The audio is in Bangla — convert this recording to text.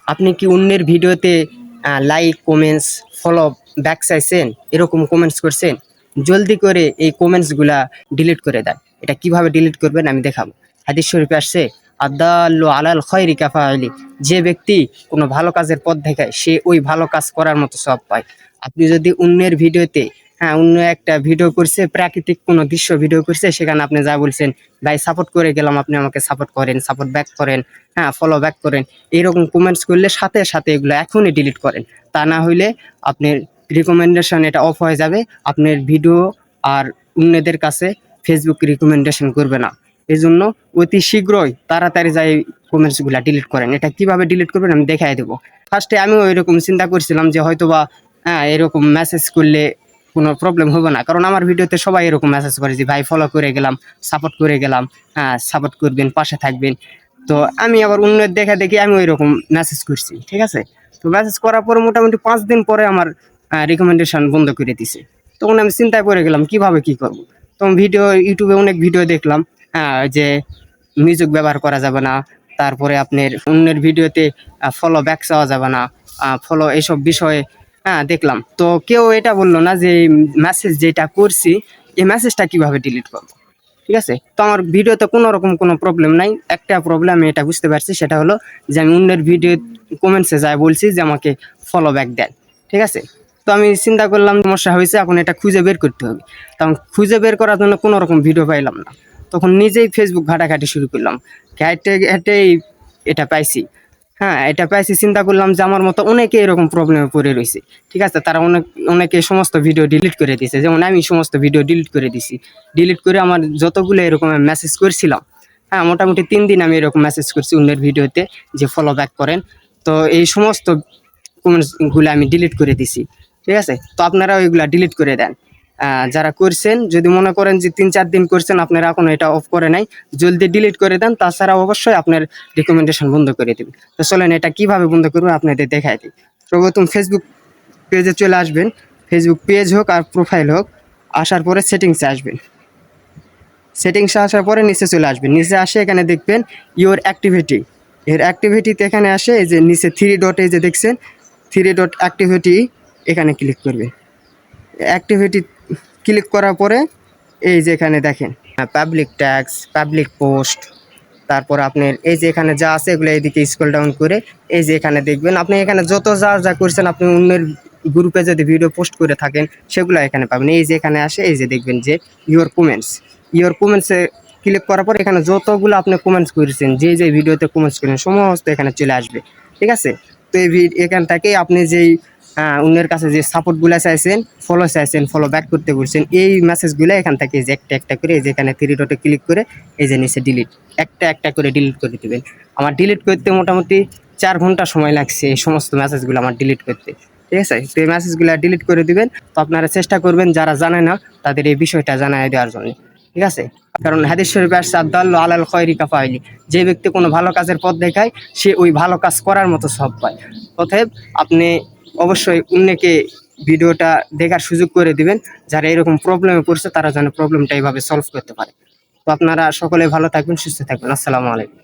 আপনি কি অন্যের ভিডিওতে লাইক, কমেন্টস, ফলো ব্যাক চাইছেন? এরকম কমেন্টস করছেন? জলদি করে এই কমেন্টসগুলা ডিলিট করে দেন। এটা কিভাবে ডিলিট করবেন আমি দেখাবো। হাদিস শরীফে আসছে, আদাল্লু আলাল খয়রি কাফাইলি, যে ব্যক্তি কোনো ভালো কাজের পথ দেখায় সে ওই ভালো কাজ করার মতো সওয়াব পায়। আপনি যদি অন্যের ভিডিওতে, অন্য একটা ভিডিও করছে, প্রাকৃতিক কোনো দৃশ্য ভিডিও করছে, সেখানে আপনি যা বলছেন, ভাই সাপোর্ট করে গেলাম, আপনি আমাকে সাপোর্ট করেন, সাপোর্ট ব্যাক করেন, ফলো ব্যাক করেন, এরকম কমেন্টস করলে সাথে সাথে এগুলো এখনই ডিলিট করেন। তা না হইলে আপনার রিকমেন্ডেশন এটা অফ হয়ে যাবে। আপনার ভিডিও আর অন্যদের কাছে ফেসবুক রিকমেন্ডেশন করবে না। এই জন্য অতি শীঘ্রই তাড়াতাড়ি যাই কমেন্টসগুলো ডিলিট করেন। এটা কিভাবে ডিলিট করবেন আমি দেখাই দেবো। ফার্স্টে আমিও এরকম চিন্তা করছিলাম যে হয়তোবা এরকম মেসেজ করলে কোনো প্রবলেম হবে না, কারণ আমার ভিডিওতে সবাই এরকম মেসেজ করে যে ভাই ফলো করে গেলাম, সাপোর্ট করে গেলাম, সাপোর্ট করবেন, পাশে থাকবেন। তো আমি আবার অন্যের দেখা দেখি আমি ওই রকম মেসেজ করছি, ঠিক আছে। তো মেসেজ করার পরে মোটামুটি 5 দিন পরে আমার রিকমেন্ডেশন বন্ধ করে দিছে। তখন আমি চিন্তায় পড়ে গেলাম কিভাবে কি করব। তখন ভিডিও ইউটিউবে অনেক ভিডিও দেখলাম, যে মিউজিক ব্যবহার করা যাবে না, তারপরে আপনার অন্যের ভিডিওতে ফলো ব্যাক চাওয়া যাবে না, ফলো এইসব বিষয়ে দেখলাম। তো কেউ এটা বললো না যে মেসেজ যেটা করছি এই মেসেজটা কিভাবে ডিলিট করবো, ঠিক আছে। তো আমার ভিডিওতে কোনো রকম কোনো প্রবলেম নাই। একটা প্রবলেম আমি এটা বুঝতে পারছি, সেটা হলো যে আমি অন্যের ভিডিও কমেন্টসে যাই বলছি যে আমাকে ফলো ব্যাক দেন, ঠিক আছে। তো আমি চিন্তা করলাম সমস্যা হয়েছে, এখন এটা খুঁজে বের করতে হবে। তখন খুঁজে বের করার জন্য কোনো রকম ভিডিও পাইলাম না। তখন নিজেই ফেসবুক ঘাটাঘাটি শুরু করলাম, ঘাটে ঘাটেই এটা পাইছি। এটা পাইছি, চিন্তা করলাম যে আমার মতো অনেকে এরকম প্রবলেমে পড়ে রয়েছে, ঠিক আছে। তারা অনেকে সমস্ত ভিডিও ডিলিট করে দিয়েছে, যেমন আমি সমস্ত ভিডিও ডিলিট করে দিছি। ডিলিট করে আমার যতগুলো এরকম মেসেজ করছিলাম, মোটামুটি 3 দিন আমি এরকম মেসেজ করছি অন্যের ভিডিওতে যে ফলো ব্যাক করেন। তো এই সমস্ত কমেন্টসগুলো আমি ডিলিট করে দিছি, ঠিক আছে। তো আপনারা ওইগুলা ডিলিট করে দেন। যারা করছেন, যদি মনে করেন যে 3-4 দিন করছেন আপনারা এখনো এটা অফ করে নাই, জলদি ডিলিট করে দেন। তাছাড়া অবশ্যই আপনার রিকমেন্ডেশন বন্ধ করে দিবেন। তো চলেন এটা কিভাবে বন্ধ করবেন আপনাদের দেখাই দিই। সর্বপ্রথম ফেসবুক পেজে চলে আসবেন। ফেসবুক পেজ হোক আর প্রোফাইল হোক, আসার পরে সেটিংসে আসবেন। সেটিংসে আসার পরে নিচে চলে আসবেন। নিচে আসে এখানে দেখবেন ইওর অ্যাক্টিভিটি। এর অ্যাক্টিভিটিতে এখানে আসে এই যে নিচে 3 ডট, এই যে দেখছেন 3 ডট অ্যাক্টিভিটি, এখানে ক্লিক করবে। অ্যাক্টিভিটি ক্লিক করার পরে এই যে এখানে দেখেন পাবলিক ট্যাগস, পাবলিক পোস্ট, তারপর আপনার এই যে এখানে যা আছে এগুলো এইদিকে স্ক্রল ডাউন করে এই যে এখানে দেখবেন আপনি এখানে যত যা যা করছেন, আপনি অন্যের গ্রুপে যদি ভিডিও পোস্ট করে থাকেন সেগুলো এখানে পাবেন। এই যে এখানে আসে এই যে দেখবেন যে ইওর কমেন্টস। ইওর কমেন্টসে ক্লিক করার পর এখানে যতগুলো আপনি কমেন্টস করেছেন, যে যে ভিডিওতে কমেন্টস করেন সমস্ত এখানে চলে আসবে, ঠিক আছে। তো এই এখান থেকে আপনি যেই অন্যের কাছে যে সাপোর্টগুলো চাইছেন, ফলো চাইছেন, ফলো ব্যাক করতে বলছেন, এই মেসেজগুলো এখান থেকে যে একটা একটা করে এই যে এখানে 3 ডটে ক্লিক করে এই যে নিচে ডিলিট, একটা একটা করে ডিলিট করে দেবেন। আমার ডিলিট করতে মোটামুটি 4 ঘন্টা সময় লাগছে এই সমস্ত মেসেজগুলো আমার ডিলিট করতে, ঠিক আছে। তো এই মেসেজগুলো ডিলিট করে দিবেন। তো আপনারা চেষ্টা করবেন যারা জানে না তাদের এই বিষয়টা জানাই দেওয়ার জন্য, ঠিক আছে। কারণ হাদিস শরীফে আসছে আদাল্লু আলাল খয়রি কাফাইলি, যে ব্যক্তি কোনো ভালো কাজের পথ দেখায় সে ওই ভালো কাজ করার মতো সওয়াব পায়। অতএব আপনি অবশ্যই অন্যকে ভিডিওটা দেখার সুযোগ করে দিবেন, যারা এরকম প্রবলেমে পড়ছে তারা যেন প্রবলেমটা এইভাবে সলভ করতে পারে। তো আপনারা সকলে ভালো থাকবেন, সুস্থ থাকবেন। আসসালামু আলাইকুম।